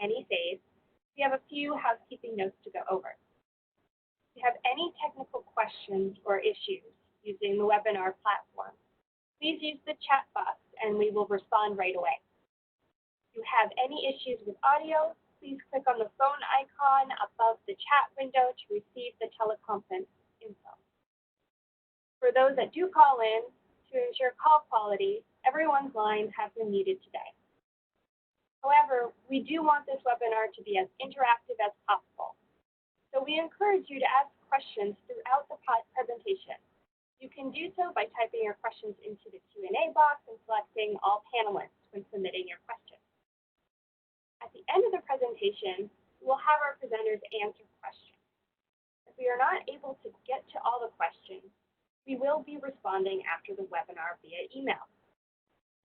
any phase, we have a few housekeeping notes to go over. If you have any technical questions or issues using the webinar platform, please use the chat box and we will respond right away. If you have any issues with audio, please click on the phone icon above the chat window to receive the teleconference info. For those that do call in, to ensure call quality, everyone's lines have been muted today. However, we do want this webinar to be as interactive as possible. So we encourage you to ask questions throughout the presentation. You can do so by typing your questions into the Q&A box and selecting all panelists when submitting your questions. At the end of the presentation, we will have our presenters answer questions. If we are not able to get to all the questions, we will be responding after the webinar via email.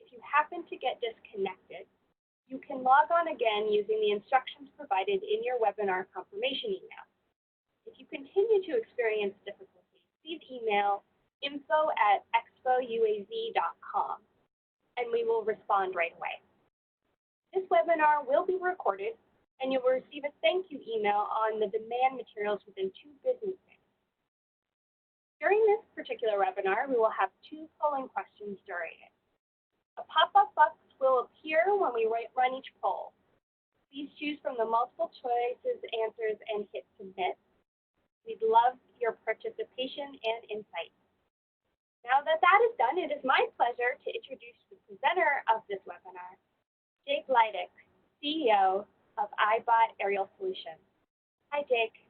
If you happen to get disconnected, you can log on again using the instructions provided in your webinar confirmation email. If you continue to experience difficulties, please email info@expouaz.com and we will respond right away. This webinar will be recorded and you will receive a thank you email on the demand materials within 2 business days. During this particular webinar, we will have 2 polling questions during it. A pop-up box will appear when we run each poll. Please choose from the multiple choices, answers, and hit submit. We'd love your participation and insight. Now that that is done, it is my pleasure to introduce the presenter of this webinar, Jake Lydick, CEO of iBot Aerial Solutions. Hi, Jake.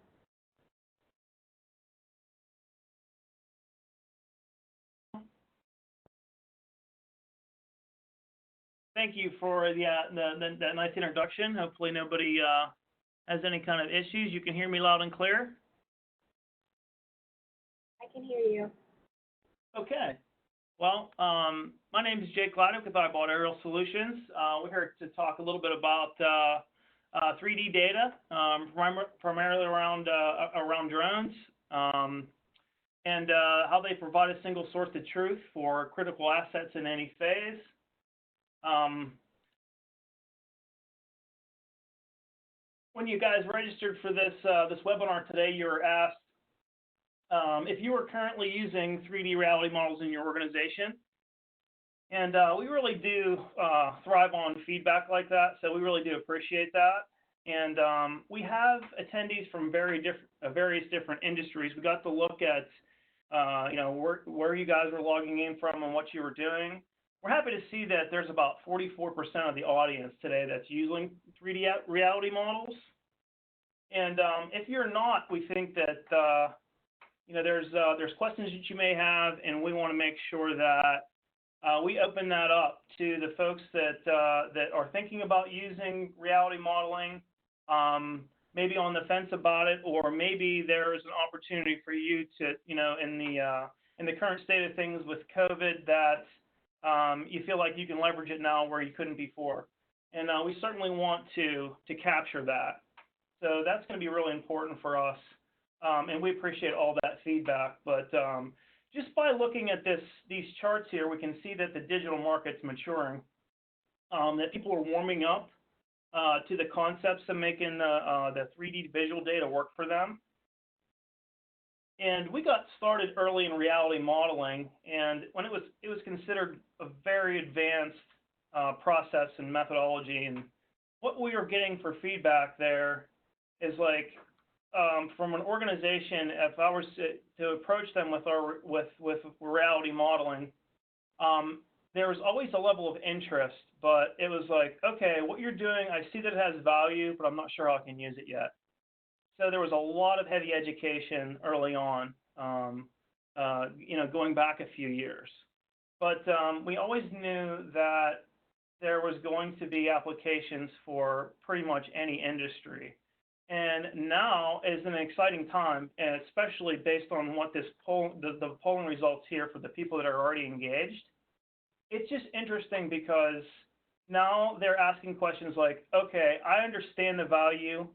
Thank you for that nice introduction. Hopefully nobody has any kind of issues. You can hear me loud and clear? I can hear you. Okay. Well, my name is Jake Lydick with iBot Aerial Solutions. We're here to talk a little bit about 3D data, primarily around drones, and how they provide a single source of truth for critical assets in any phase. When you guys registered for this webinar today, you were asked if you are currently using 3D reality models in your organization. And we really do thrive on feedback like that, so we really do appreciate that. And we have attendees from various different industries. We got to look at where you guys were logging in from and what you were doing. We're happy to see that there's about 44% of the audience today that's using 3D reality models. And if you're not, we think that there's questions that you may have, and we want to make sure that we open that up to the folks that are thinking about using reality modeling, maybe on the fence about it, or maybe there is an opportunity for you to, in the current state of things with COVID, that you feel like you can leverage it now where you couldn't before. And we certainly want to capture that. So that's going to be really important for us, and we appreciate all that feedback. But just by looking at these charts here, we can see that the digital market's maturing, that people are warming up to the concepts of making the 3D visual data work for them. And we got started early in reality modeling, and when it was considered a very advanced process and methodology. And what we were getting for feedback there is like, from an organization, if I was to approach them with reality modeling, there was always a level of interest, but it was like, okay, what you're doing, I see that it has value, but I'm not sure how I can use it yet. So there was a lot of heavy education early on, going back a few years. But we always knew that there was going to be applications for pretty much any industry. And now is an exciting time, and especially based on what the polling results here for the people that are already engaged. It's just interesting because now they're asking questions like, okay, I understand the value.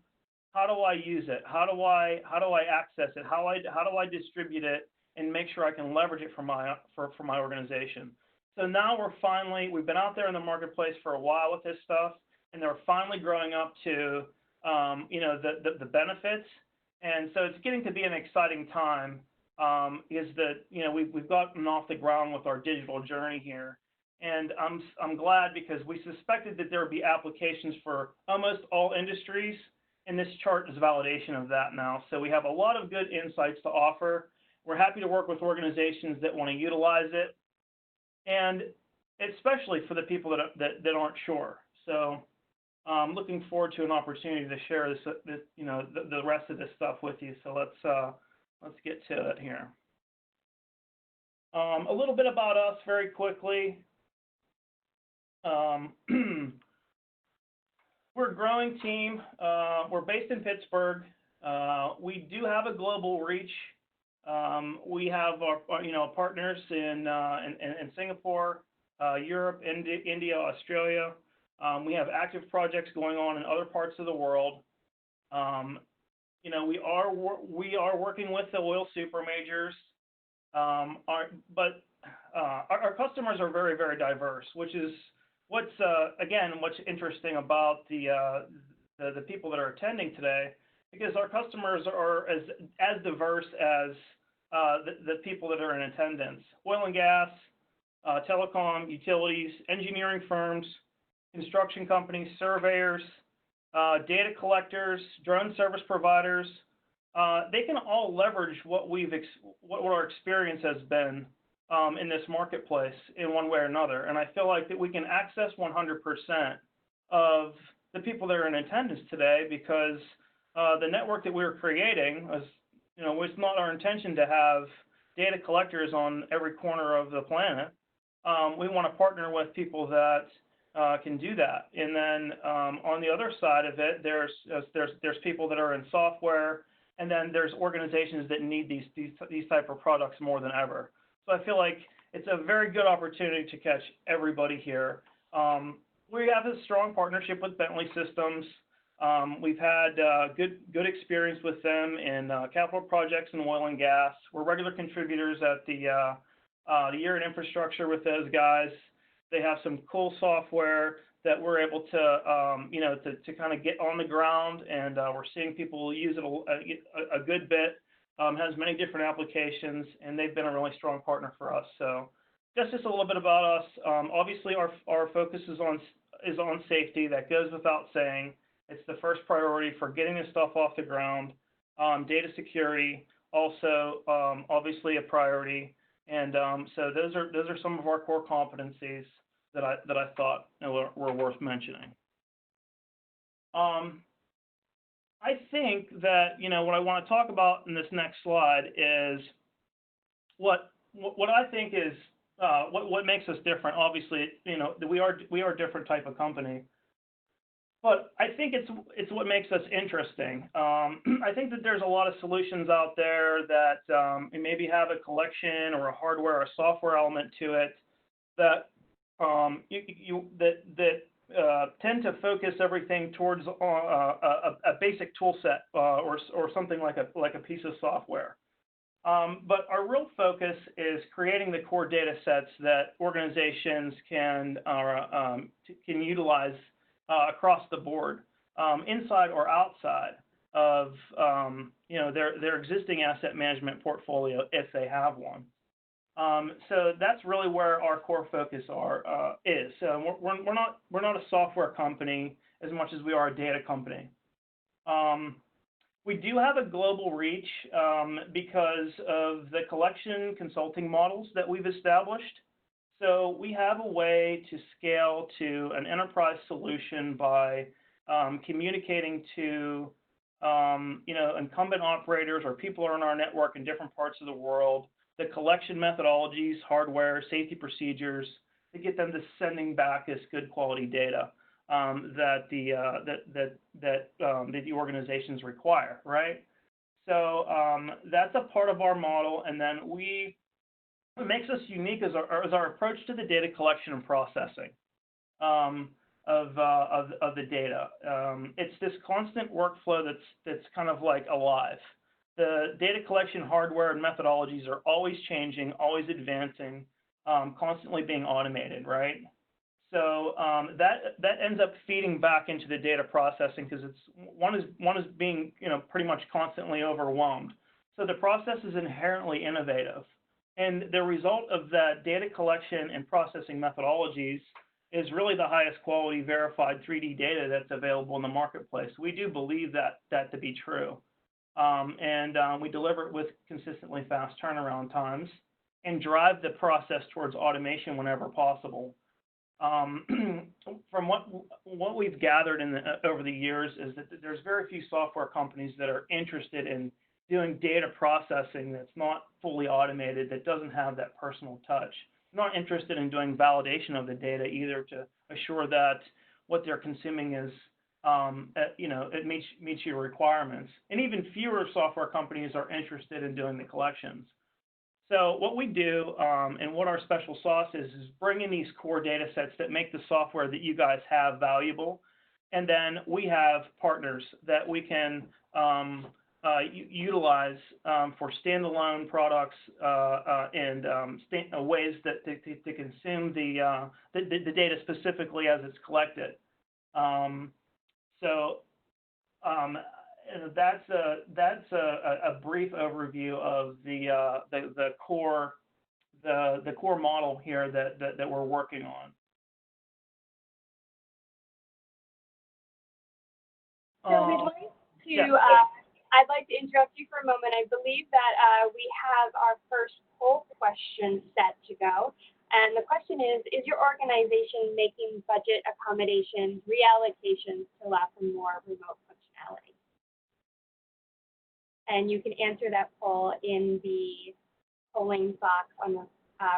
How do I use it? How do I access it? How do I distribute it and make sure I can leverage it for my organization? So now we've been out there in the marketplace for a while with this stuff, and they're finally growing up to, you know, the benefits. And so it's getting to be an exciting time, is that, you know, we've gotten off the ground with our digital journey here. And I'm glad, because we suspected that there would be applications for almost all industries, and this chart is validation of that now. So we have a lot of good insights to offer. We're happy to work with organizations that want to utilize it, and especially for the people that aren't sure. So looking forward to an opportunity to share this you know, the rest of this stuff with you. So let's get to it here. A little bit about us very quickly. We're a growing team. We're based in Pittsburgh. We do have a global reach. We have our you know, partners in Singapore, Europe, India, Australia. We have active projects going on in other parts of the world. You know, we are working with the oil super majors, but our customers are very, very diverse, which is what's interesting about the people that are attending today, because our customers are as diverse as the people that are in attendance. Oil and gas, telecom, utilities, engineering firms, construction companies, surveyors, data collectors, drone service providers. They can all leverage what our experience has been in this marketplace in one way or another. And I feel like that we can access 100% of the people that are in attendance today, because the network that we were creating was, you know, it's not our intention to have data collectors on every corner of the planet. We want to partner with people that can do that. And then on the other side of it, there's people that are in software, and then there's organizations that need these type of products more than ever. So I feel like it's a very good opportunity to catch everybody here. We have a strong partnership with Bentley Systems. We've had good experience with them in capital projects in oil and gas. We're regular contributors at the Year in Infrastructure with those guys. They have some cool software that we're able to, you know, to kind of get on the ground, and we're seeing people use it a good bit. Has many different applications, and they've been a really strong partner for us. So that's just a little bit about us. Obviously, our focus is on safety. That goes without saying. It's the first priority for getting this stuff off the ground. Data security also obviously a priority. And so those are some of our core competencies that I thought were worth mentioning. I think that, you know, what I want to talk about in this next slide is what I think is what makes us different. Obviously, you know, we are a different type of company, but I think it's what makes us interesting. I think that there's a lot of solutions out there that maybe have a collection or a hardware or software element to it that tend to focus everything towards a basic tool set or something like a piece of software. But our real focus is creating the core data sets that organizations can utilize across the board, inside or outside of you know, their existing asset management portfolio if they have one. So that's really where our core focus is. So we're not a software company as much as we are a data company. We do have a global reach because of the collection consulting models that we've established. So we have a way to scale to an enterprise solution by communicating to you know, incumbent operators or people who are in our network in different parts of the world, the collection methodologies, hardware, safety procedures, to get them to sending back this good quality data that the organizations require, right? So that's a part of our model, and then what makes us unique is our approach to the data collection and processing of the data. It's this constant workflow that's kind of like alive. The data collection hardware and methodologies are always changing, always advancing, constantly being automated, right? So that ends up feeding back into the data processing because one is being pretty much constantly overwhelmed. So the process is inherently innovative, and the result of that data collection and processing methodologies is really the highest quality verified 3D data that's available in the marketplace. We do believe that to be true, and we deliver it with consistently fast turnaround times and drive the process towards automation whenever possible. From what we've gathered over the years is that there's very few software companies that are interested in doing data processing that's not fully automated, that doesn't have that personal touch. Not interested in doing validation of the data either to assure that what they're consuming is, it meets your requirements. And even fewer software companies are interested in doing the collections. So what we do and what our special sauce is bring in these core data sets that make the software that you guys have valuable. And then we have partners that we can utilize for standalone products and ways that to consume the data specifically as it's collected. That's a brief overview of the core model here that we're working on. So we'd like to. Yeah. I'd like to interrupt you for a moment. I believe that we have our first poll question set to go. And the question is your organization making budget accommodations, reallocations to allow for more remote functionality? And you can answer that poll in the polling box on the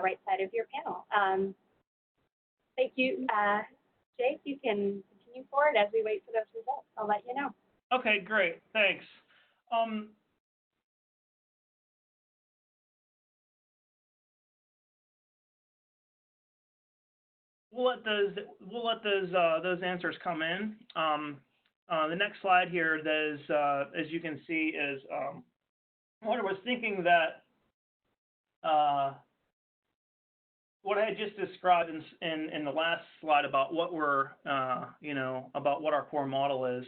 right side of your panel. Thank you. Jake, you can continue forward as we wait for those results. I'll let you know. Okay, great. Thanks. We'll let those answers come in. The next slide here, as you can see, is what I was thinking that what I had just described in the last slide about what we're about what our core model is,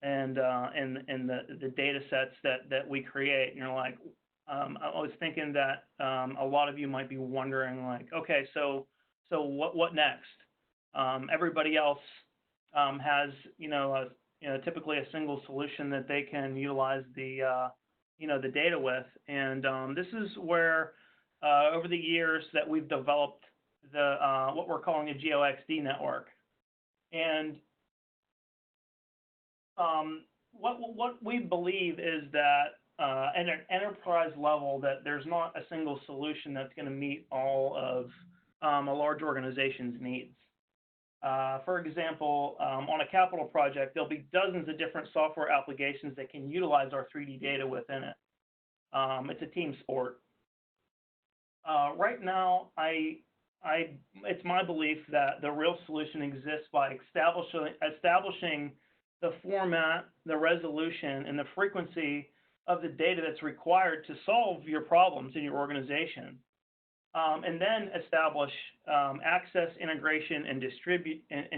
and the data sets that we create. And you're like, I was thinking that a lot of you might be wondering, like, okay, so what next? Everybody else has typically a single solution that they can utilize the data with, and this is where over the years that we've developed what we're calling a GeoXD network, and what we believe is that at an enterprise level that there's not a single solution that's going to meet all of a large organization's needs. For example, on a capital project, there'll be dozens of different software applications that can utilize our 3D data within it. It's a team sport. Right now, it's my belief that the real solution exists by establishing the format, the resolution, and the frequency of the data that's required to solve your problems in your organization. And then establish access, integration, and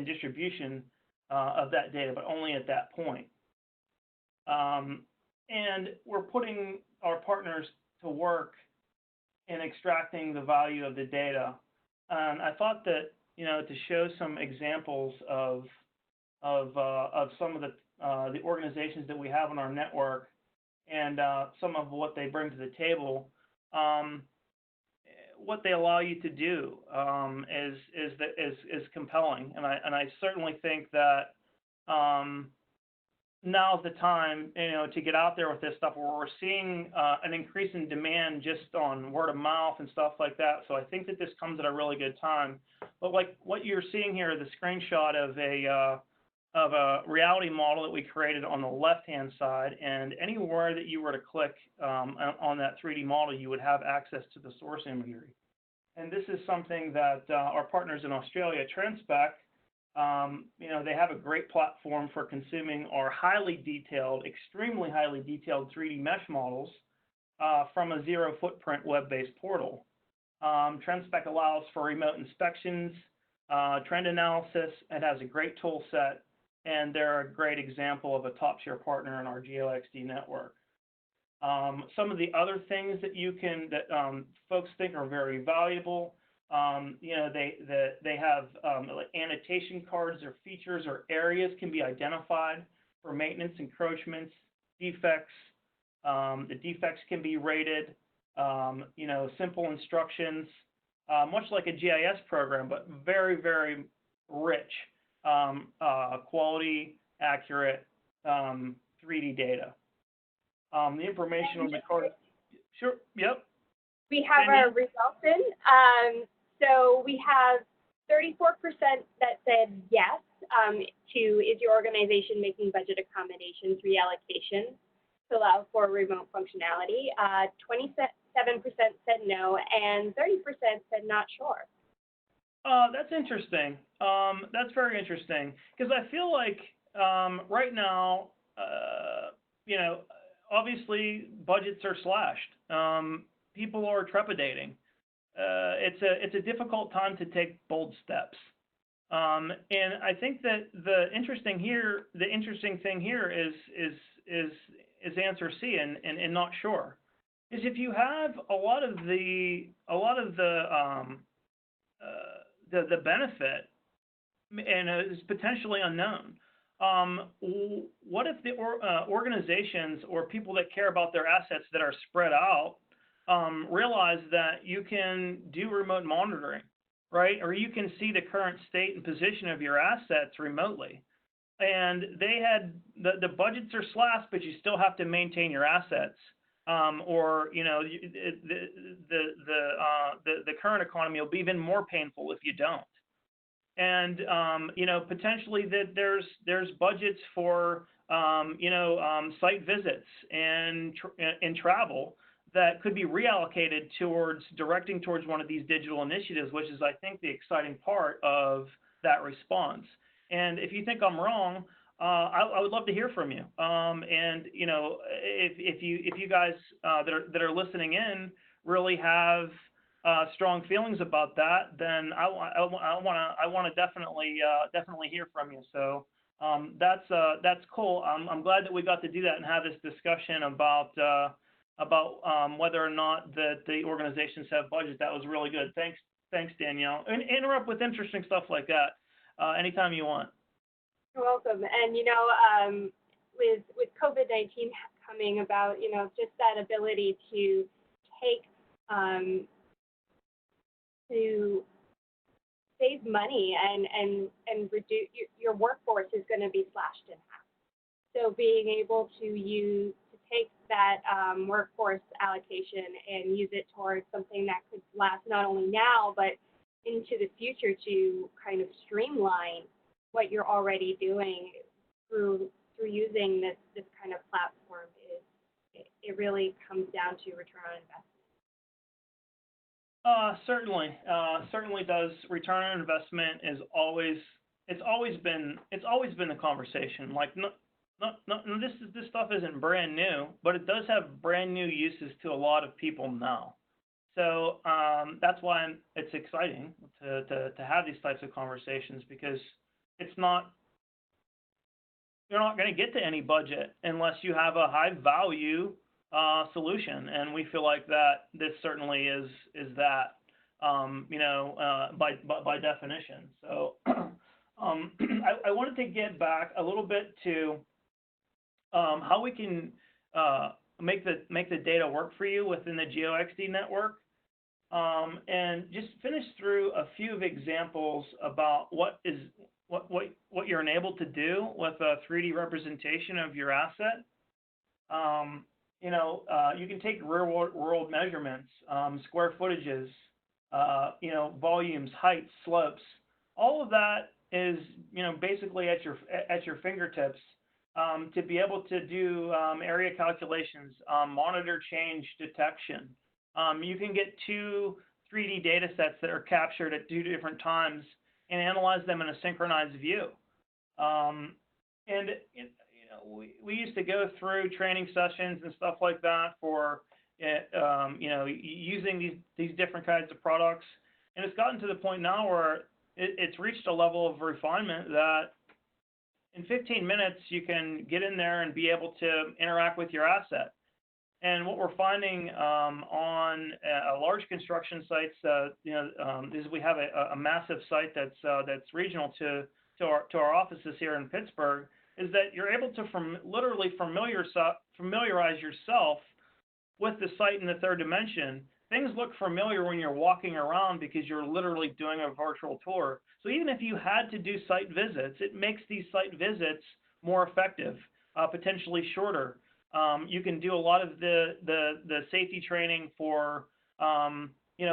distribution of that data, but only at that point. And we're putting our partners to work in extracting the value of the data. And I thought that to show some examples of some of the organizations that we have in our network and some of what they bring to the table. What they allow you to do is compelling, and I certainly think that now's the time to get out there with this stuff, where we're seeing an increase in demand just on word of mouth and stuff like that. So I think that this comes at a really good time. But like what you're seeing here, the screenshot of a reality model that we created on the left-hand side, and anywhere that you were to click on that 3D model, you would have access to the source imagery. And this is something that our partners in Australia, Transpec, they have a great platform for consuming our extremely highly detailed 3D mesh models from a zero-footprint web-based portal. Transpec allows for remote inspections, trend analysis. It has a great tool set, and they're a great example of a top-tier partner in our GeoXD network. Some of the other things that folks think are very valuable, they have like annotation cards or features or areas can be identified for maintenance, encroachments, defects. The defects can be rated, simple instructions, much like a GIS program, but very, very rich, quality, accurate 3D data. The information on the card. Sure. Yep. We have our results in. So we have 34% that said yes to is your organization making budget accommodations, reallocations to allow for remote functionality. 27% said no, and 30% said not sure. That's interesting. That's very interesting because I feel like right now, obviously budgets are slashed. People are trepidating. It's a difficult time to take bold steps. And I think that the interesting thing here is answer C and not sure. Is if you have a lot of the benefit and is potentially unknown. What if the organizations or people that care about their assets that are spread out realize that you can do remote monitoring, right? Or you can see the current state and position of your assets remotely. And they had the budgets are slashed, but you still have to maintain your assets. Or the current economy will be even more painful if you don't. And potentially that there's budgets for site visits and travel that could be reallocated directing towards one of these digital initiatives, which is I think the exciting part of that response. And if you think I'm wrong, I would love to hear from you. And if you guys that are listening in really have strong feelings about that, then I want to definitely hear from you. So that's cool. I'm glad that we got to do that and have this discussion about whether or not that the organizations have budget. That was really good. Thanks, Danielle. And interrupt with interesting stuff like that anytime you want. You're welcome. And with COVID-19 coming about, just that ability to take to save money and reduce your workforce is going to be slashed in half. So being able to take that workforce allocation and use it towards something that could last not only now but into the future to kind of streamline what you're already doing through using this kind of platform it really comes down to return on investment. Certainly does. Return on investment is always been the conversation. Like this stuff isn't brand new, but it does have brand new uses to a lot of people now. So that's why it's exciting to have these types of conversations, because you're not going to get to any budget unless you have a high value solution, and we feel like that this certainly is that by definition. So I wanted to get back a little bit to how we can make the data work for you within the GeoXD network, and just finish through a few of examples about what you're enabled to do with a 3D representation of your asset. You can take real world measurements, square footages, volumes, heights, slopes. All of that is, basically at your fingertips to be able to do area calculations, monitor change detection. You can get 2 3D data sets that are captured at 2 different times and analyze them in a synchronized view. We used to go through training sessions and stuff like that for using these different kinds of products, and it's gotten to the point now where it's reached a level of refinement that in 15 minutes you can get in there and be able to interact with your asset. And what we're finding on large construction sites, is we have a massive site that's regional to our offices here in Pittsburgh, is that you're able to literally familiarize yourself with the site in the third dimension. Things look familiar when you're walking around because you're literally doing a virtual tour. So even if you had to do site visits, it makes these site visits more effective, potentially shorter. You can do a lot of the safety training for,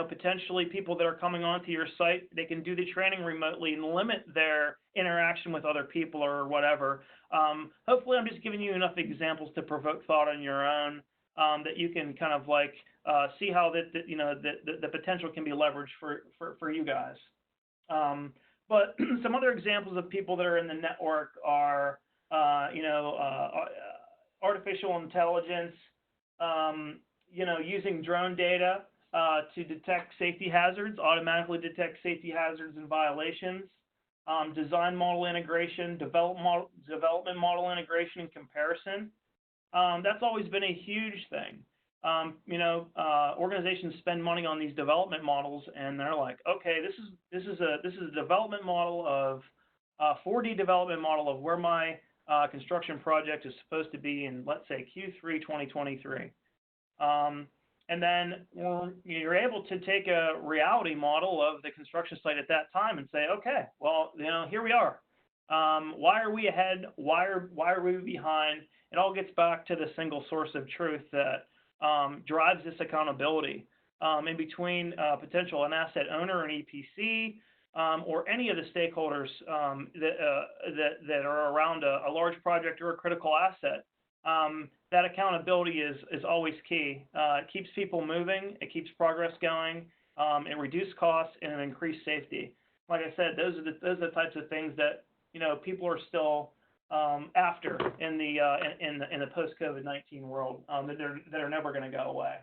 potentially people that are coming onto your site. They can do the training remotely and limit their interaction with other people or whatever. Hopefully I'm just giving you enough examples to provoke thought on your own, that you can kind of like see how the potential can be leveraged for you guys. But some other examples of people that are in the network are, artificial intelligence, using drone data to detect safety hazards, automatically detect safety hazards and violations, design model integration, development model integration and comparison. That's always been a huge thing. Organizations spend money on these development models, and they're like, okay, this is a development model of 4D development model of where my construction project is supposed to be in, let's say, Q3 2023. And then you're able to take a reality model of the construction site at that time and say, okay, well, here we are. Why are we ahead? Why are we behind? It all gets back to the single source of truth that drives this accountability in between potential an asset owner, an EPC, or any of the stakeholders that are around a large project or a critical asset. That accountability is always key. It keeps people moving, it keeps progress going, it reduces costs, and it increases safety. Like I said, those are the types of things that people are still after in the post-COVID-19 world, that are never going to go away.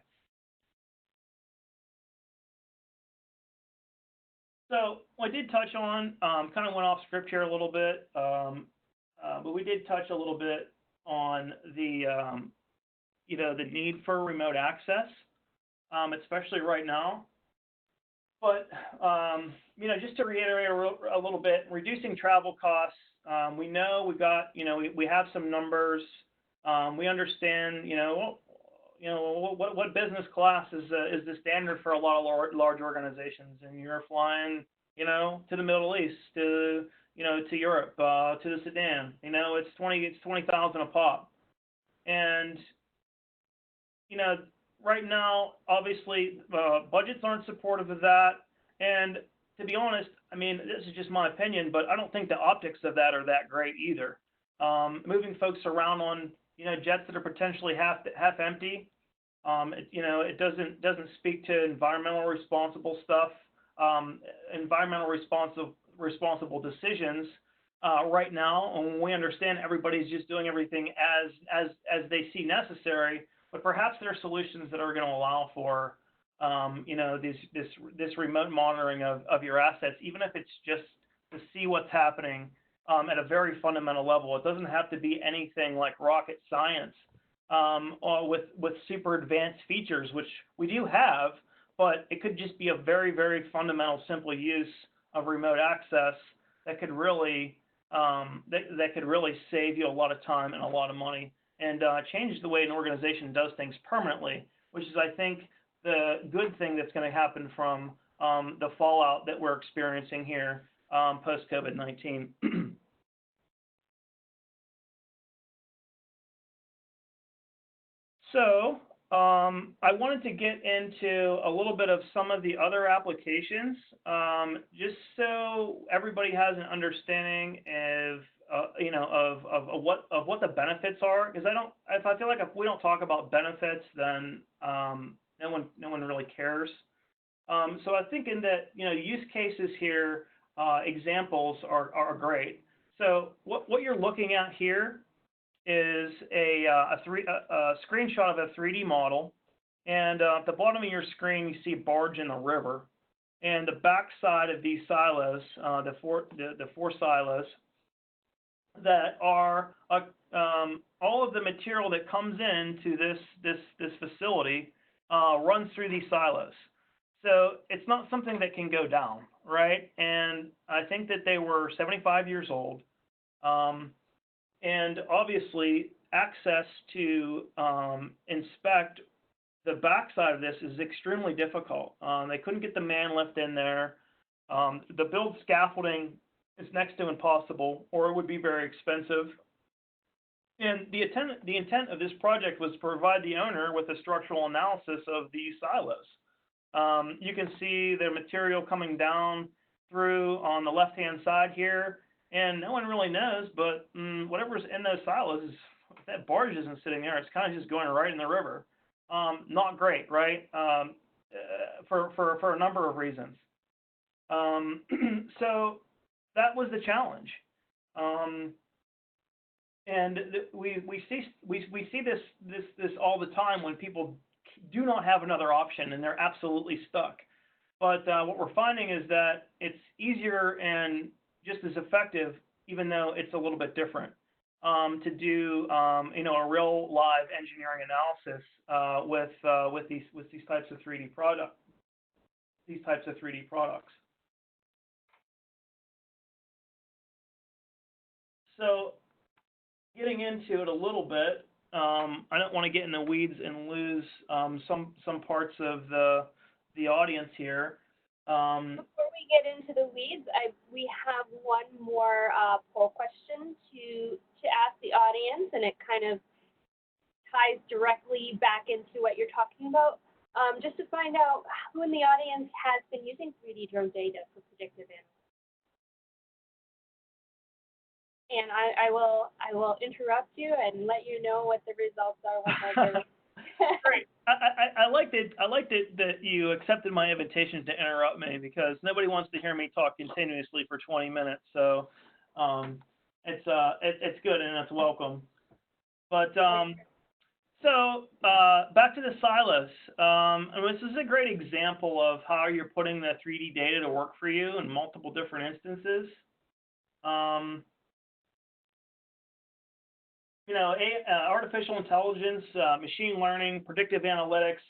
So I did touch on, kind of went off script here a little bit, but we did touch a little bit on the the need for remote access, especially right now. But just to reiterate a little bit, reducing travel costs. We know we've got we have some numbers. We understand what business class is the standard for a lot of large organizations, and you're flying to the Middle East, to Europe, to the Sudan. It's 20,000 a pop, and right now obviously budgets aren't supportive of that. And to be honest, I mean, this is just my opinion, but I don't think the optics of that are that great either. Moving folks around on jets that are potentially half empty, it doesn't speak to environmental responsible stuff, environmental responsible decisions right now. And we understand everybody's just doing everything as they see necessary, but perhaps there are solutions that are going to allow for this remote monitoring of your assets, even if it's just to see what's happening at a very fundamental level. It doesn't have to be anything like rocket science, or with super advanced features, which we do have, but it could just be a very, very fundamental, simple use of remote access that could really that could really save you a lot of time and a lot of money, and change the way an organization does things permanently, which is, I think, the good thing that's going to happen from the fallout that we're experiencing here post-COVID-19. So I wanted to get into a little bit of some of the other applications, just so everybody has an understanding of what the benefits are. Because I feel like if we don't talk about benefits, then no one really cares. So I think in that use cases here, examples are great. So what you're looking at here is a screenshot of a 3D model, and at the bottom of your screen you see barge in the river. and the backside of these silos, the four silos, that are all of the material that comes into this facility runs through these silos. So it's not something that can go down, right? And I think that they were 75 years old. And obviously, access to inspect the backside of this is extremely difficult. They couldn't get the man lift in there. The build scaffolding is next to impossible, or it would be very expensive. And the intent of this project was to provide the owner with a structural analysis of these silos. You can see the material coming down through on the left-hand side here, and no one really knows, but whatever's in those silos, if that barge isn't sitting there, it's kind of just going right in the river. Not great, right? For a number of reasons. So that was the challenge. And we see this all the time when people do not have another option and they're absolutely stuck. But what we're finding is that it's easier and just as effective, even though it's a little bit different, to do a real live engineering analysis with these types of 3D products. So getting into it a little bit, I don't want to get in the weeds and lose some parts of the audience here. Before we get into the weeds, we have one more poll question to ask the audience, and it kind of ties directly back into what you're talking about. Just to find out who in the audience has been using 3D drone data for predictive analytics. And I will interrupt you and let you know what the results are once I get. Great. I liked it that you accepted my invitation to interrupt me, because nobody wants to hear me talk continuously for 20 minutes. So it's good and it's welcome. But so back to the silos. And this is a great example of how you're putting the 3D data to work for you in multiple different instances. Artificial intelligence, machine learning, predictive analytics,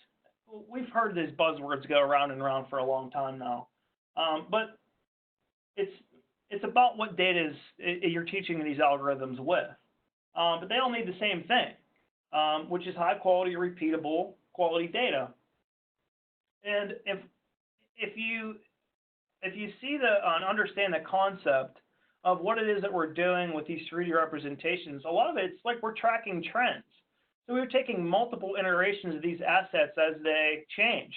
we've heard these buzzwords go around and around for a long time now. But it's about what data you're teaching these algorithms with. But they all need the same thing, which is high quality, repeatable quality data. And if you see and understand the concept of what it is that we're doing with these 3D representations, a lot of it's like we're tracking trends. So we're taking multiple iterations of these assets as they change,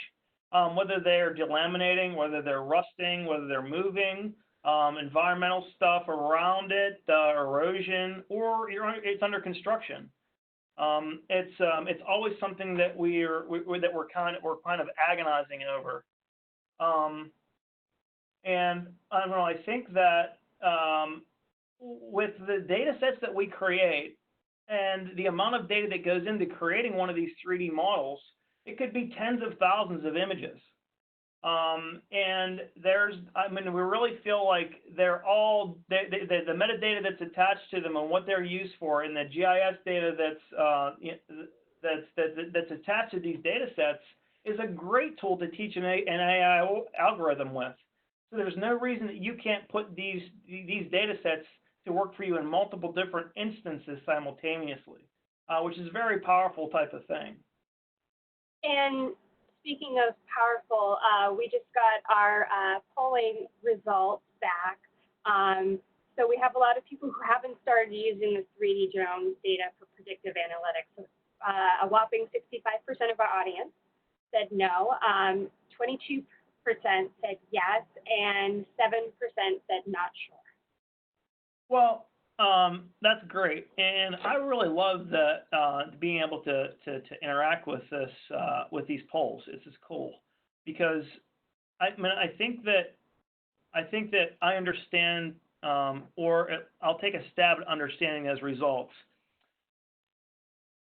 whether they're delaminating, whether they're rusting, whether they're moving, environmental stuff around it, erosion, or it's under construction. It's always something that we're kind of agonizing over. And I don't know, I think that with the data sets that we create and the amount of data that goes into creating one of these 3D models, it could be tens of thousands of images. And we really feel like they're all, the metadata that's attached to them and what they're used for, and the GIS data that's attached to these data sets is a great tool to teach an AI algorithm with. So there's no reason that you can't put these data sets to work for you in multiple different instances simultaneously, which is a very powerful type of thing. And speaking of powerful, we just got our polling results back. So we have a lot of people who haven't started using the 3D drone data for predictive analytics. A whopping 65% of our audience said no. 22% said yes, and 7% said not sure. Well, that's great, and I really love that being able to interact with this with these polls. This is cool, because I think that I understand, or I'll take a stab at understanding those results.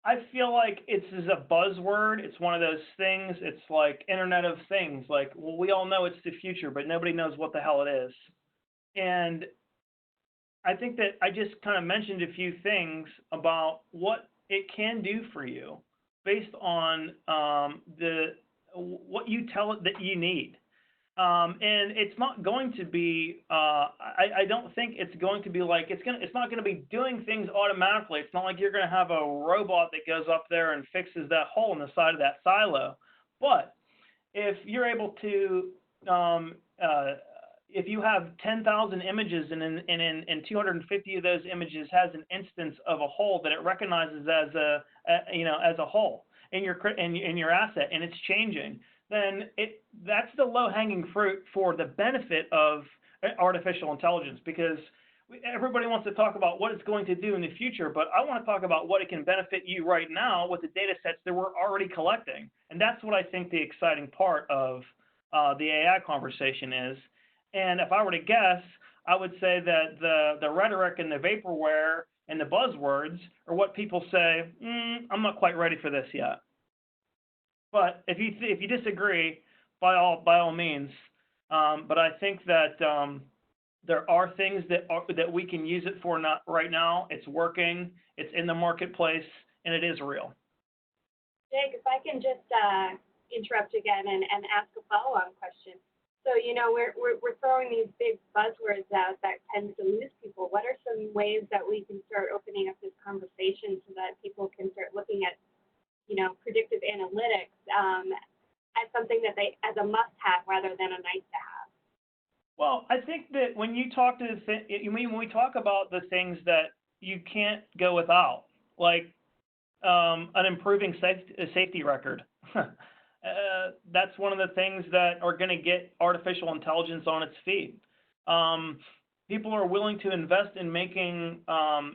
I feel like it's is a buzzword. It's one of those things. It's like Internet of Things. Like, well, we all know it's the future, but nobody knows what the hell it is. And I think that I just kind of mentioned a few things about what it can do for you based on the what you tell it that you need. And it's not going to be. I don't think it's going to be like it's not going to be doing things automatically. It's not like you're going to have a robot that goes up there and fixes that hole in the side of that silo. But if you're able to, if you have 10,000 images and 250 of those images has an instance of a hole that it recognizes as as a hole in your asset, and it's changing, then that's the low-hanging fruit for the benefit of artificial intelligence, because everybody wants to talk about what it's going to do in the future, but I want to talk about what it can benefit you right now with the data sets that we're already collecting. And that's what I think the exciting part of the AI conversation is. And if I were to guess, I would say that the rhetoric and the vaporware and the buzzwords are what people say, I'm not quite ready for this yet. But if you disagree, by all means. But I think that there are things that we can use it for right now. It's working. It's in the marketplace, and it is real. Jake, if I can just interrupt again and ask a follow-on question. So, we're throwing these big buzzwords out that tends to lose people. What are some ways that we can start opening up this conversation so that people can start looking at, predictive analytics as something that as a must-have rather than a nice-to-have? Well, I think that when you talk when we talk about the things that you can't go without, like an improving safety record, that's one of the things that are going to get artificial intelligence on its feet. People are willing to invest in making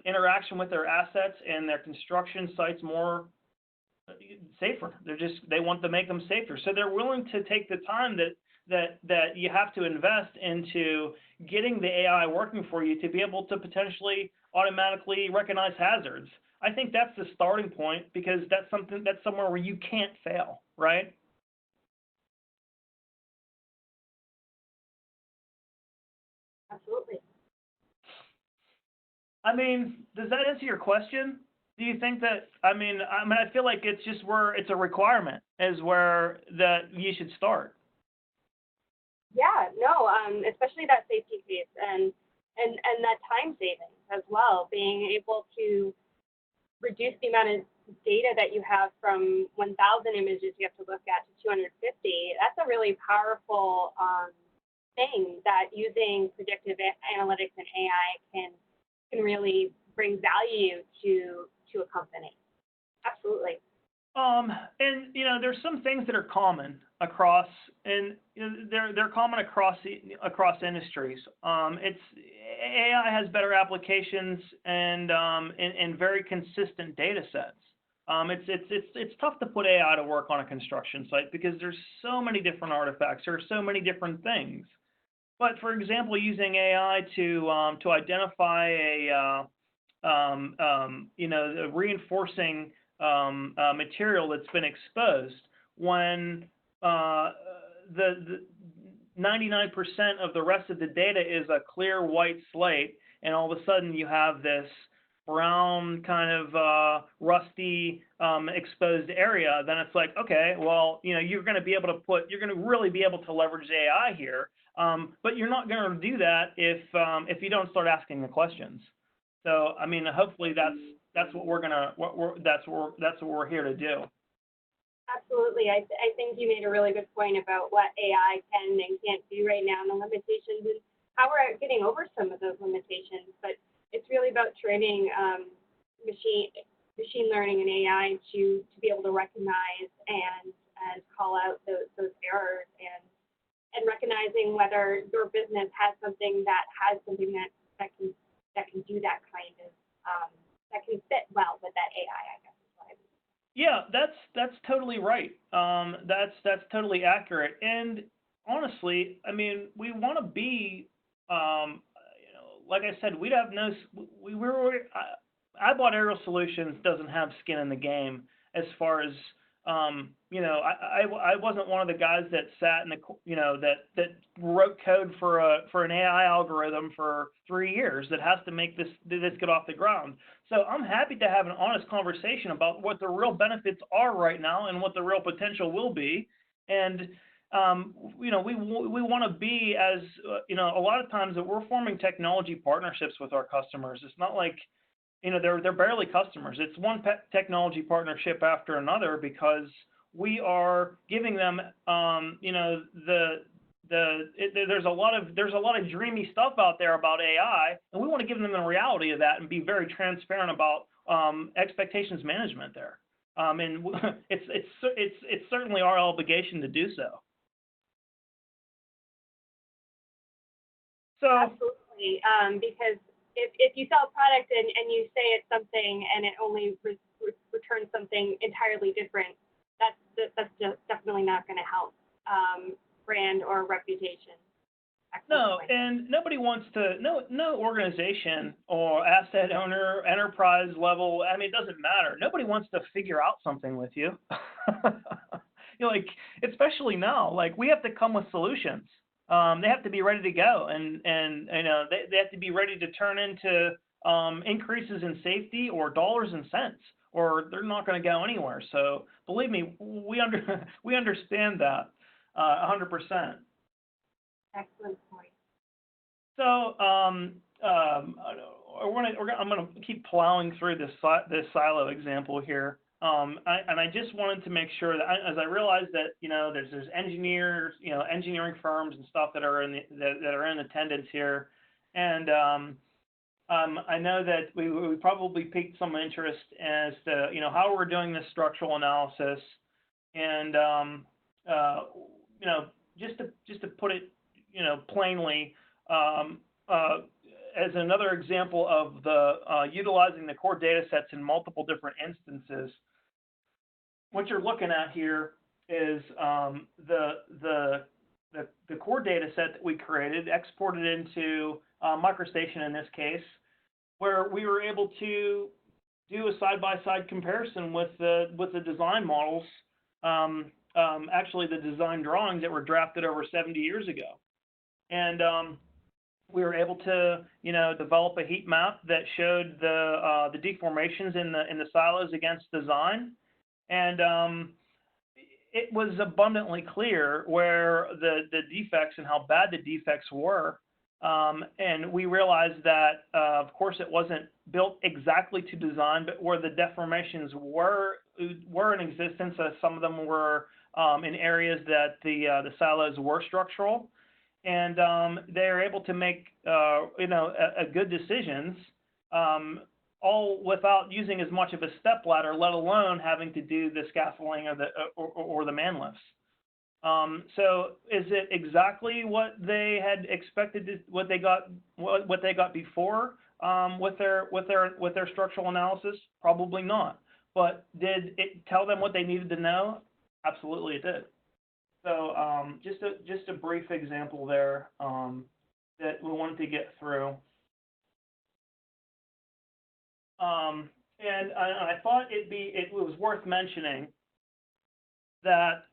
interaction with their assets and their construction sites more safer. They want to make them safer, so they're willing to take the time that you have to invest into getting the AI working for you to be able to potentially automatically recognize hazards. I think that's the starting point, because that's somewhere where you can't fail, right? Absolutely. I mean, does that answer your question? Do you think that, I feel like it's just where it's a requirement is where that you should start. Yeah, no, especially that safety piece and that time savings as well, being able to reduce the amount of data that you have from 1,000 images you have to look at to 250. That's a really powerful thing that using predictive analytics and AI can really bring value to a company. Absolutely. And there's some things that are common across, and they're common across industries. It's AI has better applications and very consistent data sets. It's tough to put AI to work on a construction site because there's so many different artifacts. There are so many different things. But for example, using AI to identify a reinforcing material that's been exposed when the 99% of the rest of the data is a clear white slate, and all of a sudden you have this brown kind of rusty exposed area, then it's like, okay, well, you're going to really be able to leverage AI here, but you're not going to do that if you don't start asking the questions. So, hopefully that's what we're here to do. Absolutely. I think you made a really good point about what AI can and can't do right now and the limitations and how we're getting over some of those limitations. But it's really about training machine learning and AI to be able to recognize and call out those errors and recognizing whether your business has something that can do that kind of that can fit well with that AI, I guess is what I mean. Yeah, that's totally right. That's totally accurate. And honestly, we want to be, like I said, I bought Aerial Solutions doesn't have skin in the game as far as you know, I wasn't one of the guys that sat in the, you know, that wrote code for an AI algorithm for 3 years that has to make this get off the ground. So I'm happy to have an honest conversation about what the real benefits are right now and what the real potential will be. And you know, we want to be as you know, a lot of times that we're forming technology partnerships with our customers. It's not like, you know, they're barely customers. It's one technology partnership after another because we are giving them, you know, there's a lot of dreamy stuff out there about AI, and we want to give them the reality of that and be very transparent about expectations management there. And it's certainly our obligation to do so. So absolutely, because if you sell a product and you say it's something and it only returns something entirely different, that's just definitely not going to help brand or reputation. No, and nobody wants to, no organization or asset owner, enterprise level, I mean, it doesn't matter. Nobody wants to figure out something with you. You know, like, especially now, like, we have to come with solutions. They have to be ready to go, and you know, they have to be ready to turn into increases in safety or dollars and cents, or they're not going to go anywhere. So believe me, we understand that 100%. Excellent point. So I'm going to keep plowing through this silo example here. And I just wanted to make sure that as I realized that, you know, there's engineers, you know, engineering firms and stuff that are in attendance here, and I know that we probably piqued some interest as to, you know, how we're doing this structural analysis, and you know, just to put it, you know, plainly, as another example of the utilizing the core data sets in multiple different instances. What you're looking at here is the core data set that we created, exported into MicroStation in this case, where we were able to do a side-by-side comparison with the design models, actually the design drawings that were drafted over 70 years ago. And we were able to, you know, develop a heat map that showed the deformations in the silos against design. And it was abundantly clear where the defects and how bad the defects were. And we realized that, of course, it wasn't built exactly to design, but where the deformations were in existence, some of them were in areas that the silos were structural. And they are able to make, you know, a good decisions, all without using as much of a step ladder, let alone having to do the scaffolding or the man lifts. So is it exactly what they had expected, what they got before with their structural analysis? Probably not. But did it tell them what they needed to know? Absolutely, it did. So just a brief example there that we wanted to get through. And I thought it was worth mentioning that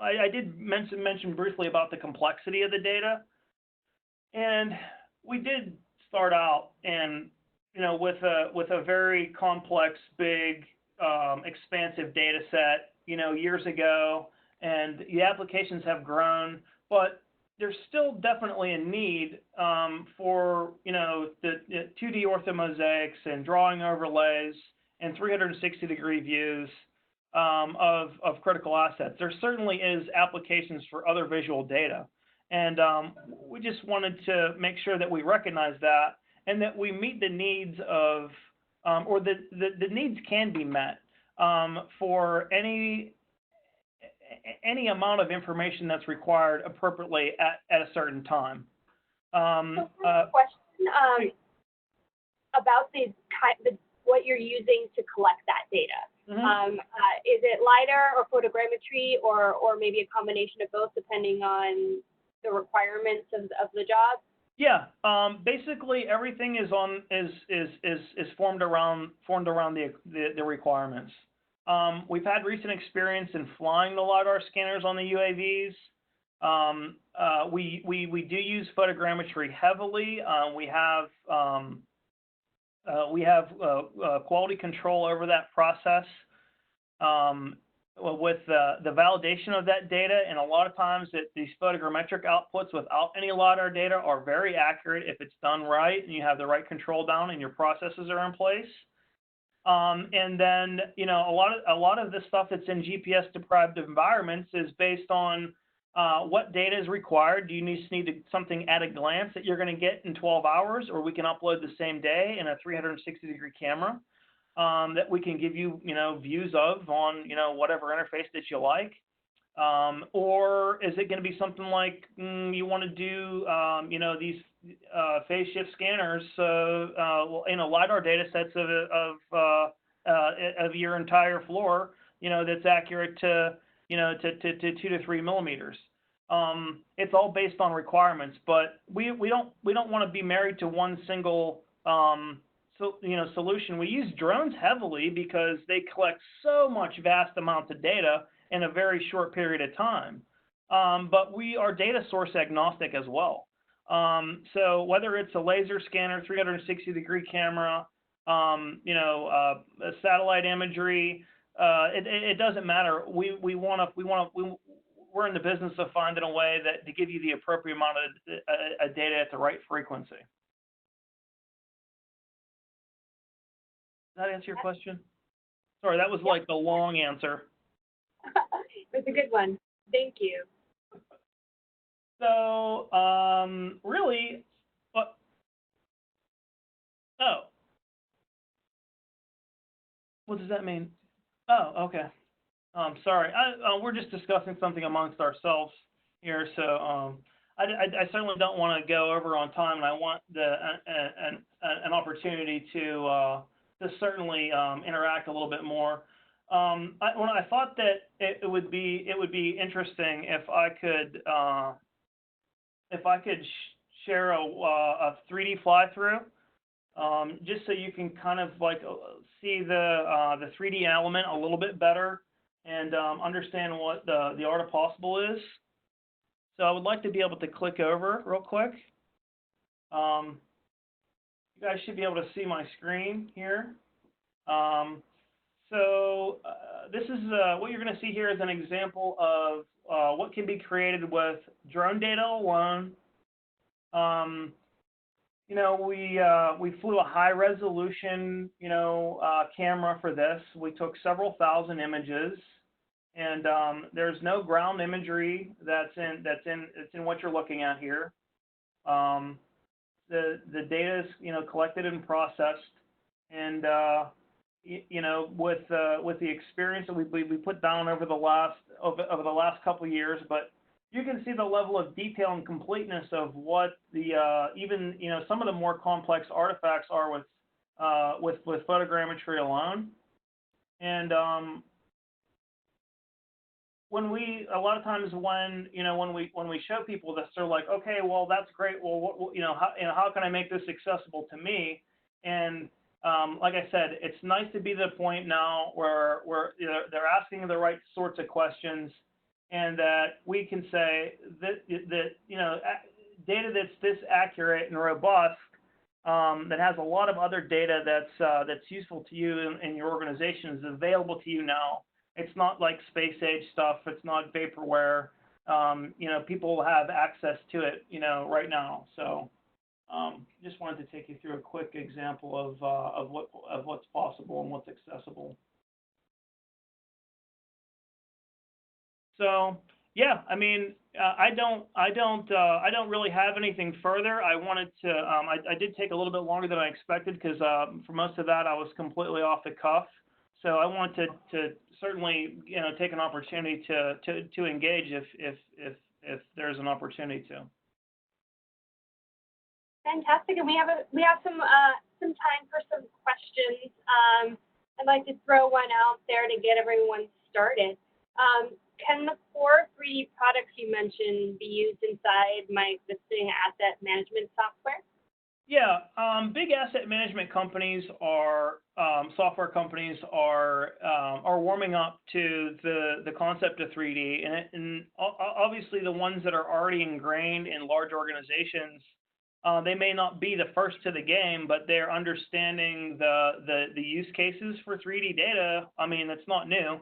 I did mention briefly about the complexity of the data, and we did start out and, you know, with a very complex, big, expansive data set, you know, years ago, and the applications have grown, but there's still definitely a need for, you know, the 2D orthomosaics and drawing overlays and 360-degree views of critical assets. There certainly is applications for other visual data. And we just wanted to make sure that we recognize that and that we meet the needs of, or the needs can be met for any amount of information that's required appropriately at a certain time. Question about what you're using to collect that data. Mm-hmm. Is it LiDAR or photogrammetry or maybe a combination of both depending on the requirements of the job? Yeah, basically everything is formed around the requirements. We've had recent experience in flying the LiDAR scanners on the UAVs. We do use photogrammetry heavily. We have quality control over that process. With the validation of that data, and a lot of times these photogrammetric outputs without any LiDAR data are very accurate if it's done right and you have the right control down and your processes are in place. And then, you know, a lot of this stuff that's in GPS deprived environments is based on what data is required. Do you just need something at a glance that you're going to get in 12 hours, or we can upload the same day in a 360-degree camera? That we can give you, you know, views of on, you know, whatever interface that you like. Or is it going to be something like you want to do, you know, these phase shift scanners, you know, LiDAR data sets of your entire floor, you know, that's accurate to, you know, to 2 to 3 millimeters. It's all based on requirements, but we don't want to be married to one single solution. We use drones heavily because they collect so much vast amounts of data in a very short period of time. But we are data source agnostic as well. So whether it's a laser scanner, 360-degree camera, satellite imagery, it doesn't matter. We're in the business of finding a way to give you the appropriate amount of data at the right frequency. Does that answer your question? Sorry, that was like the long answer. It was a good one. Thank you. So, really, what does that mean? Oh, okay. Sorry, we're just discussing something amongst ourselves here, so I certainly don't want to go over on time, and I want an opportunity to certainly interact a little bit more. When I thought that it would be interesting if I could share a 3D fly through, just so you can kind of like see the 3D element a little bit better and understand what the art of possible is. So I would like to be able to click over real quick. You guys should be able to see my screen here. This is what you're going to see here is an example of what can be created with drone data alone. You know, we flew a high resolution, you know, camera for this. We took several thousand images, and there's no ground imagery that's in what you're looking at here. The data is, you know, collected and processed, and you know, with the experience that we put down over the last couple of years, but you can see the level of detail and completeness of what the even, you know, some of the more complex artifacts are with photogrammetry alone. And a lot of times when we show people this, they're like, okay, well, that's great. Well, how can I make this accessible to me? And like I said, it's nice to be to the point now where they're asking the right sorts of questions, and that we can say that you know, data that's this accurate and robust, that has a lot of other data that's useful to you in your organization, is available to you now. It's not like space age stuff. It's not vaporware. You know, people have access to it, you know, right now. So just wanted to take you through a quick example of what's possible and what's accessible. So yeah, I mean, I don't really have anything further. I wanted to, I did take a little bit longer than I expected because for most of that I was completely off the cuff. So I wanted to certainly, you know, take an opportunity to engage if there's an opportunity to. Fantastic, and we have some time for some questions. I'd like to throw one out there to get everyone started. can the core 3D products you mentioned be used inside my existing asset management software? Yeah, big asset management companies are software companies are warming up to the concept of 3D, and obviously the ones that are already ingrained in large organizations, they may not be the first to the game, but they're understanding the use cases for 3D data. I mean, it's not new,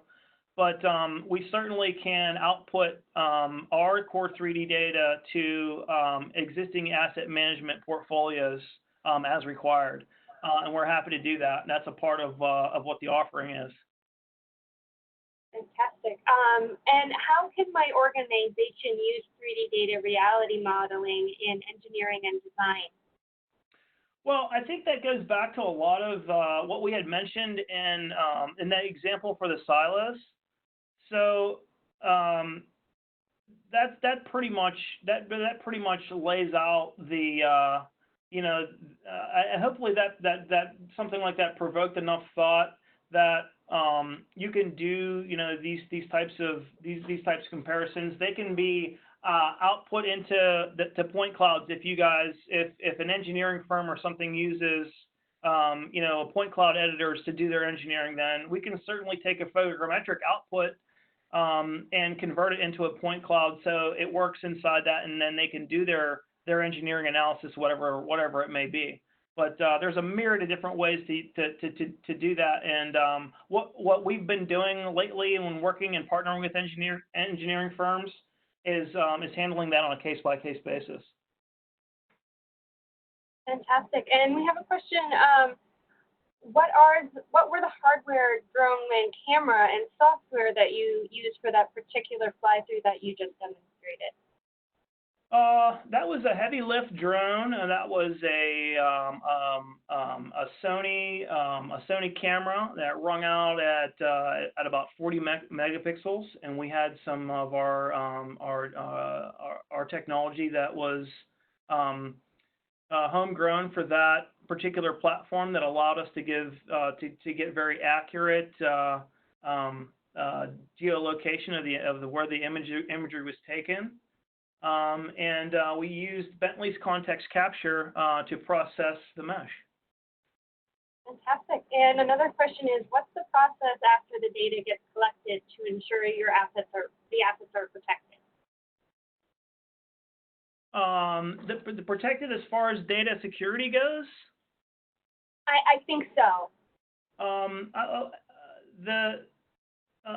but we certainly can output our core 3D data to existing asset management portfolios as required, and we're happy to do that. And that's a part of what the offering is. Fantastic. And how can my organization use 3D data reality modeling in engineering and design? Well, I think that goes back to a lot of what we had mentioned in that example for the silos. So that pretty much lays out the hopefully that something like that provoked enough thought that you can do these types of comparisons. They can be output into the point clouds. If an engineering firm or something uses point cloud editors to do their engineering, then we can certainly take a photogrammetric output and convert it into a point cloud so it works inside that, and then they can do their engineering analysis, whatever it may be. But there's a myriad of different ways to do that. And what we've been doing lately when working and partnering with engineering firms is handling that on a case-by-case basis. Fantastic. And we have a question. What were the hardware, drone, and camera and software that you used for that particular fly-through that you just demonstrated? That was a heavy lift drone. That was a Sony camera that rung out at about 40 megapixels, and we had some of our technology that was homegrown for that particular platform that allowed us to get very accurate geolocation of where the imagery was taken. And we used Bentley's context capture to process the mesh. Fantastic. And another question is, what's the process after the data gets collected to ensure the assets are protected? The protected as far as data security goes? I think so.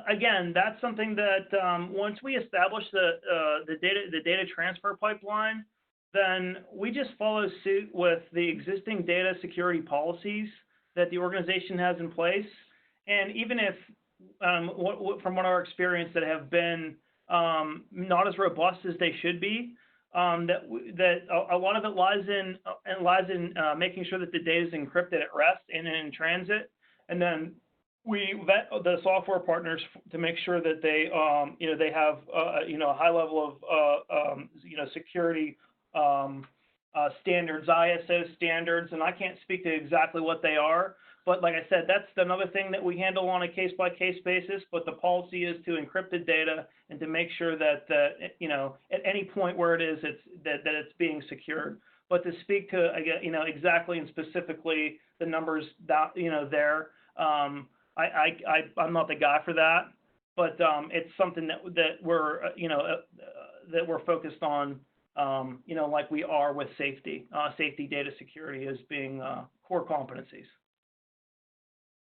Again, that's something that once we establish the data transfer pipeline, then we just follow suit with the existing data security policies that the organization has in place. And even if, from what our experience, that have been not as robust as they should be, that a lot of it lies in making sure that the data is encrypted at rest and in transit, and then we vet the software partners to make sure that they have a high level of security standards, ISO standards, and I can't speak to exactly what they are. But like I said, that's another thing that we handle on a case-by-case basis. But the policy is to encrypt the data and to make sure that at any point where it is, it's being secured. But to speak to exactly and specifically the numbers that there, I'm not the guy for that. But it's something that we're focused on. Like we are with safety. Safety data security as being core competencies.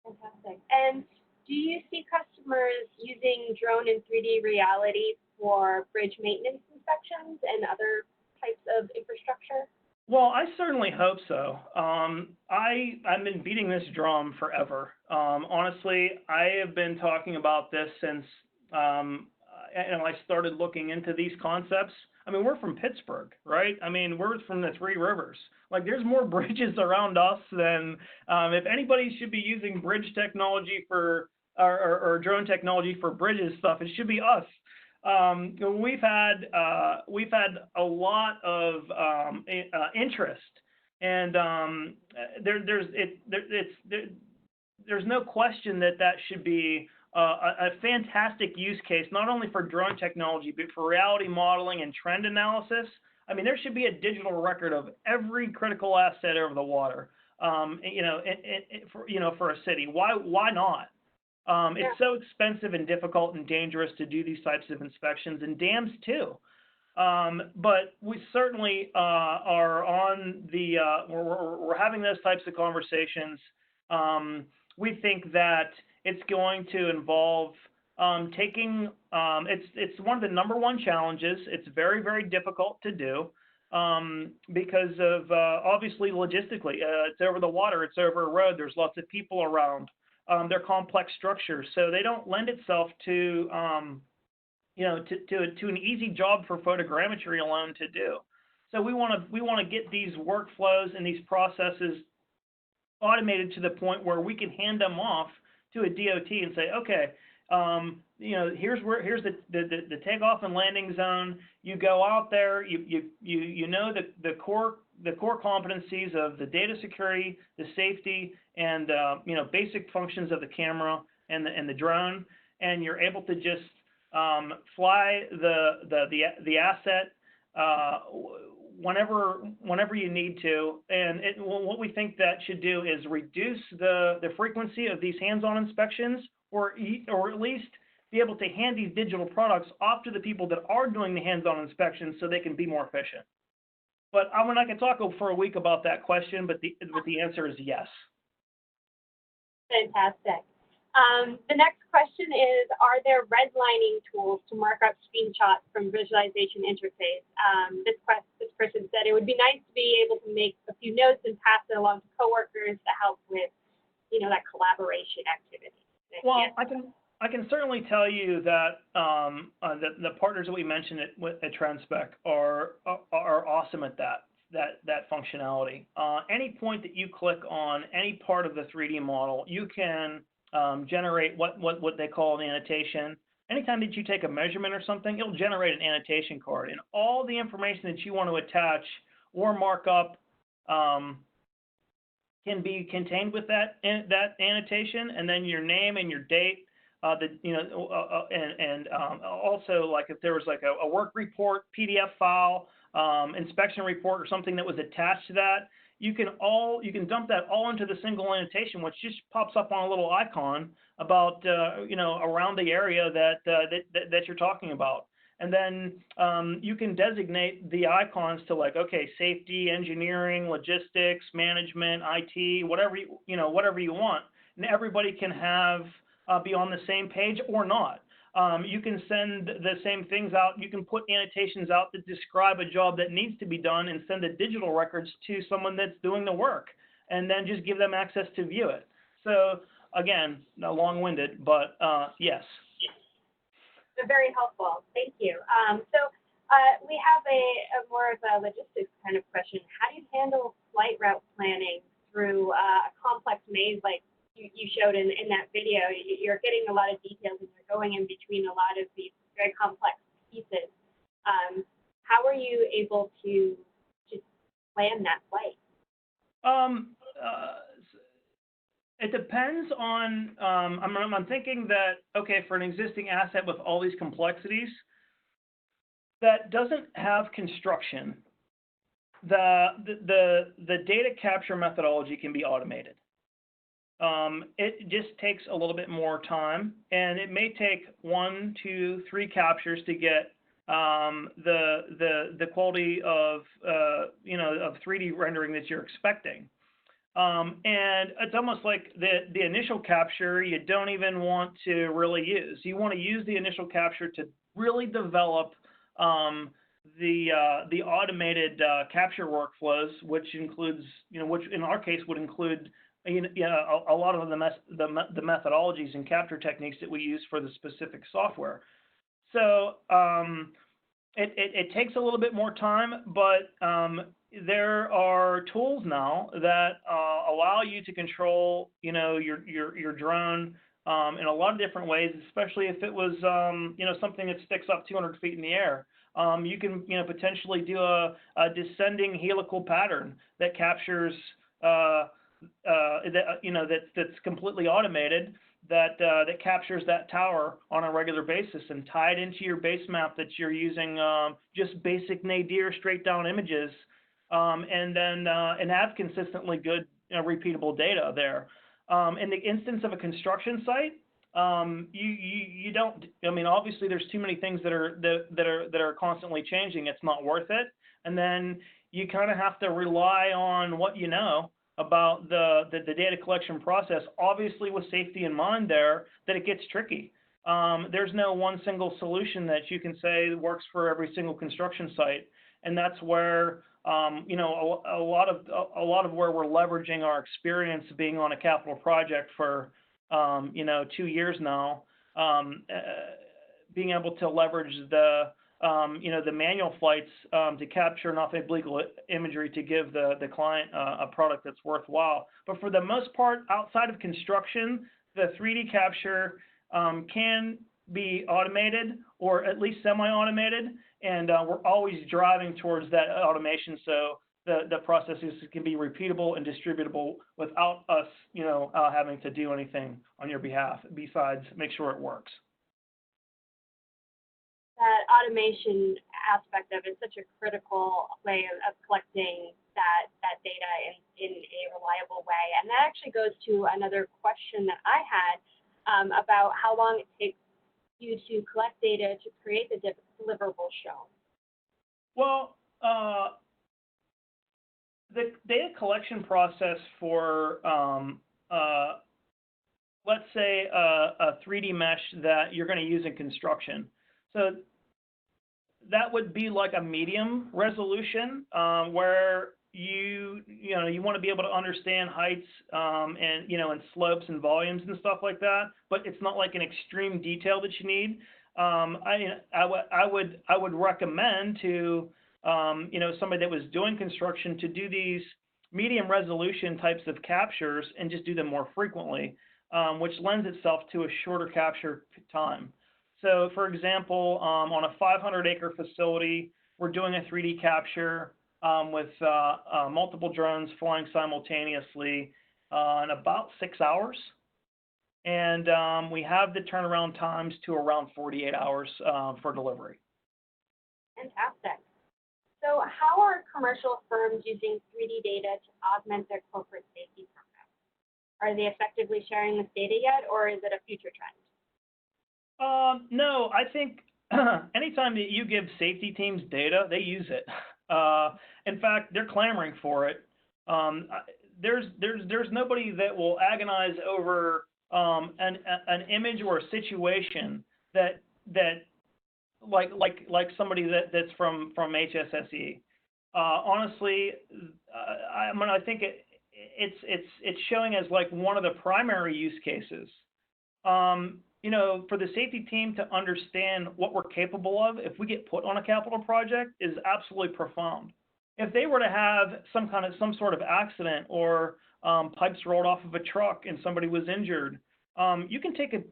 Fantastic. And do you see customers using drone and 3D reality for bridge maintenance inspections and other types of infrastructure? Well, I certainly hope so. I've been beating this drum forever. Honestly, I have been talking about this since I started looking into these concepts. I mean, we're from Pittsburgh, right? I mean, we're from the Three Rivers. Like, there's more bridges around us than if anybody should be using bridge technology or drone technology for bridges stuff, it should be us. We've had a lot of interest, and there's no question that should be a fantastic use case, not only for drone technology, but for reality modeling and trend analysis. I mean, there should be a digital record of every critical asset over the water. For a city. Why not? It's so expensive and difficult and dangerous to do these types of inspections, and dams too. But we certainly are on the, we're having those types of conversations. We think that it's going to involve taking, it's one of the #1 challenges. It's very, very difficult to do because of, obviously, logistically, it's over the water, it's over a road, there's lots of people around. They're complex structures, so they don't lend itself to, to an easy job for photogrammetry alone to do. So we want to get these workflows and these processes automated to the point where we can hand them off to a DOT and say, okay, here's the takeoff and landing zone. You go out there, you know the core competencies of the data security, the safety, and basic functions of the camera and the drone, and you're able to just fly the asset whenever you need to. And what we think that should do is reduce the frequency of these hands-on inspections, or at least be able to hand these digital products off to the people that are doing the hands-on inspections so they can be more efficient. But I can talk for a week about that question, but the answer is yes. Fantastic. The next question is, are there redlining tools to mark up screenshots from visualization interface? This person said it would be nice to be able to make a few notes and pass it along to coworkers to help with, that collaboration activity. Well, I can certainly tell you that the partners that we mentioned at Trendspec are awesome at that functionality. Any point that you click on any part of the 3D model, you can generate what they call an annotation. Anytime that you take a measurement or something, it'll generate an annotation card, and all the information that you want to attach or mark up can be contained with that annotation, and then your name and your date. Also, like if there was like a work report, PDF file, inspection report, or something that was attached to that, you can dump that all into the single annotation, which just pops up on a little icon about around the area that you're talking about. And then you can designate the icons to, like, okay, safety, engineering, logistics, management, IT, whatever you want, and everybody can be on the same page or not. You can send the same things out. You can put annotations out that describe a job that needs to be done and send the digital records to someone that's doing the work, and then just give them access to view it. So again, long-winded, but yes. Very helpful. Thank you. We have a more of a logistics kind of question. How do you handle flight route planning through a complex maze like you showed in that video? You're getting a lot of details and you're going in between a lot of these very complex pieces. How are you able to just plan that flight? It depends on, I'm thinking that, okay, for an existing asset with all these complexities that doesn't have construction, the data capture methodology can be automated. It just takes a little bit more time, and it may take 1, 2, 3 captures to get the quality of 3D rendering that you're expecting. And it's almost like the initial capture you don't even want to really use. You want to use the initial capture to really develop the automated capture workflows, which includes, which in our case would include a lot of the methodologies and capture techniques that we use for the specific software. So it takes a little bit more time, but there are tools now that allow you to control, your drone in a lot of different ways, especially if it was, something that sticks up 200 feet in the air. You can, potentially do a descending helical pattern that captures that's completely automated, that captures that tower on a regular basis and tied into your base map that you're using, just basic nadir straight down images, and have consistently good repeatable data there. In the instance of a construction site, you don't. I mean, obviously, there's too many things that are constantly changing. It's not worth it. And then you kind of have to rely on what you know about the data collection process. Obviously, with safety in mind, that it gets tricky. There's no one single solution that you can say works for every single construction site, and that's where a lot of where we're leveraging our experience being on a capital project for 2 years now, being able to leverage the manual flights to capture enough oblique imagery to give the client a product that's worthwhile. But for the most part, outside of construction, the 3D capture can be automated or at least semi-automated, and we're always driving towards that automation so the processes can be repeatable and distributable without us, having to do anything on your behalf besides make sure it works. That automation aspect of it is such a critical way of collecting that data in a reliable way. And that actually goes to another question that I had about how long it takes you to collect data to create the deliverable shown. Well, the data collection process for, let's say, a 3D mesh that you're going to use in construction. So that would be like a medium resolution where you want to be able to understand heights and slopes and volumes and stuff like that, but it's not like an extreme detail that you need. I would recommend to somebody that was doing construction to do these medium resolution types of captures and just do them more frequently, which lends itself to a shorter capture time. So, for example, on a 500-acre facility, we're doing a 3D capture with multiple drones flying simultaneously in about 6 hours. And we have the turnaround times to around 48 hours for delivery. Fantastic. So how are commercial firms using 3D data to augment their corporate safety programs? Are they effectively sharing this data yet, or is it a future trend? No, I think anytime that you give safety teams data, they use it. In fact, they're clamoring for it. There's nobody that will agonize over an image or a situation that like somebody that's from HSSE. Honestly, I think it's showing as like one of the primary use cases. For the safety team to understand what we're capable of if we get put on a capital project is absolutely profound. If they were to have some sort of accident or pipes rolled off of a truck and somebody was injured, you can take if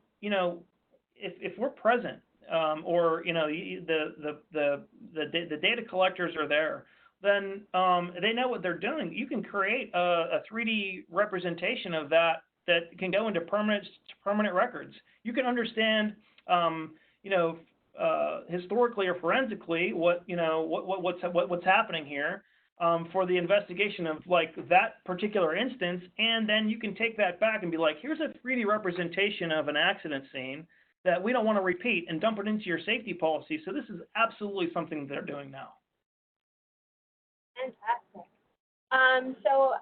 we're present, or the data collectors are there, then they know what they're doing. You can create a 3D representation of that can go into permanent records. You can understand, historically or forensically what's happening here for the investigation of like that particular instance, and then you can take that back and be like, here's a 3D representation of an accident scene that we don't want to repeat, and dump it into your safety policy. So this is absolutely something they're doing now. Fantastic. So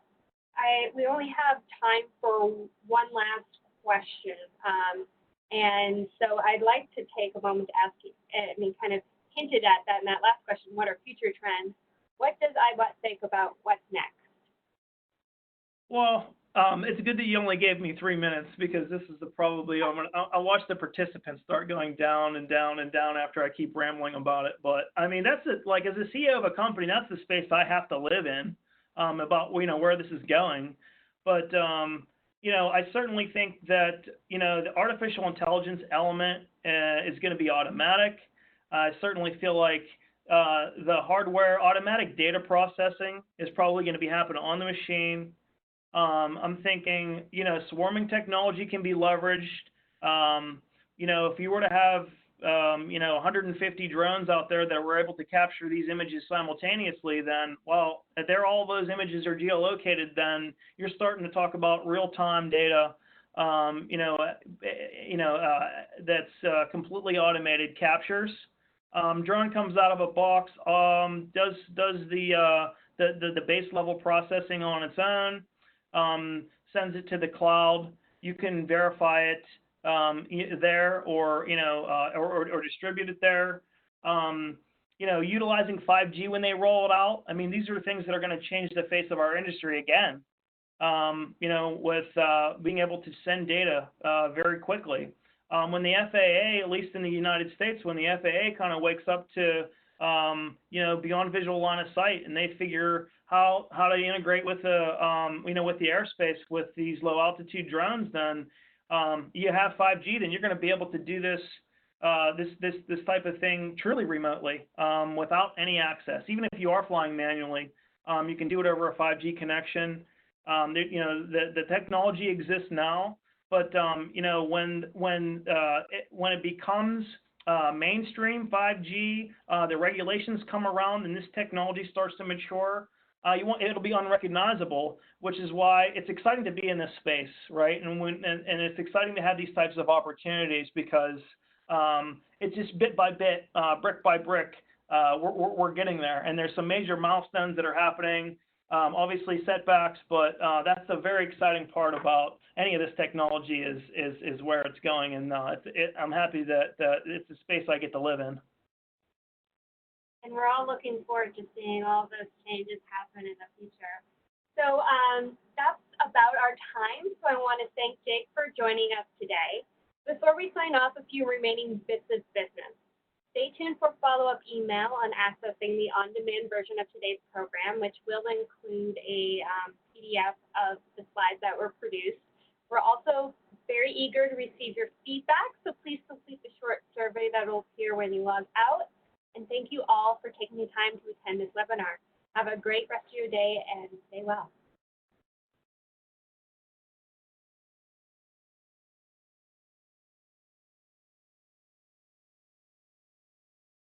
we only have time for one last question. And so I'd like to take a moment to ask you, kind of hinted at that in that last question, what are future trends? What does iBot think about what's next? Well, it's good that you only gave me 3 minutes, because this is I'll watch the participants start going down and down and down after I keep rambling about it. But I mean, that's it. Like, as a CEO of a company, that's the space I have to live in, about where this is going. But I certainly think that the artificial intelligence element is going to be automatic. I certainly feel like the hardware automatic data processing is probably going to be happening on the machine. I'm thinking, you know, swarming technology can be leveraged. You know, if you were to have, you know, 150 drones out there that were able to capture these images simultaneously, then, well, if all those images are geolocated, then you're starting to talk about real-time data, you know, that's completely automated captures. Drone comes out of a box, does the base level processing on its own, sends it to the cloud. You can verify it there, or you know, or distribute it there. You know, utilizing 5G when they roll it out. I mean, these are things that are going to change the face of our industry again. You know, with being able to send data very quickly. When the FAA, at least in the United States, when the FAA kind of wakes up to you know, beyond visual line of sight, and they figure how to integrate with the you know, with the airspace with these low altitude drones, then you have 5G, then you're going to be able to do this this type of thing truly remotely without any access. Even if you are flying manually, you can do it over a 5G connection. You know, the technology exists now, but you know, when it becomes mainstream 5G, the regulations come around and this technology starts to mature, it'll be unrecognizable, which is why it's exciting to be in this space, right? And it's exciting to have these types of opportunities, because it's just bit by bit, brick by brick, we're getting there, and there's some major milestones that are happening. Obviously setbacks, but that's the very exciting part about any of this technology is where it's going, and I'm happy that it's a space I get to live in. And we're all looking forward to seeing all those changes happen in the future. So that's about our time. So I want to thank Jake for joining us today. Before we sign off, a few remaining bits of business. Stay tuned for follow-up email on accessing the on-demand version of today's program, which will include a PDF of the slides that were produced. We're also very eager to receive your feedback, so please complete the short survey that will appear when you log out. And thank you all for taking the time to attend this webinar. Have a great rest of your day and stay well.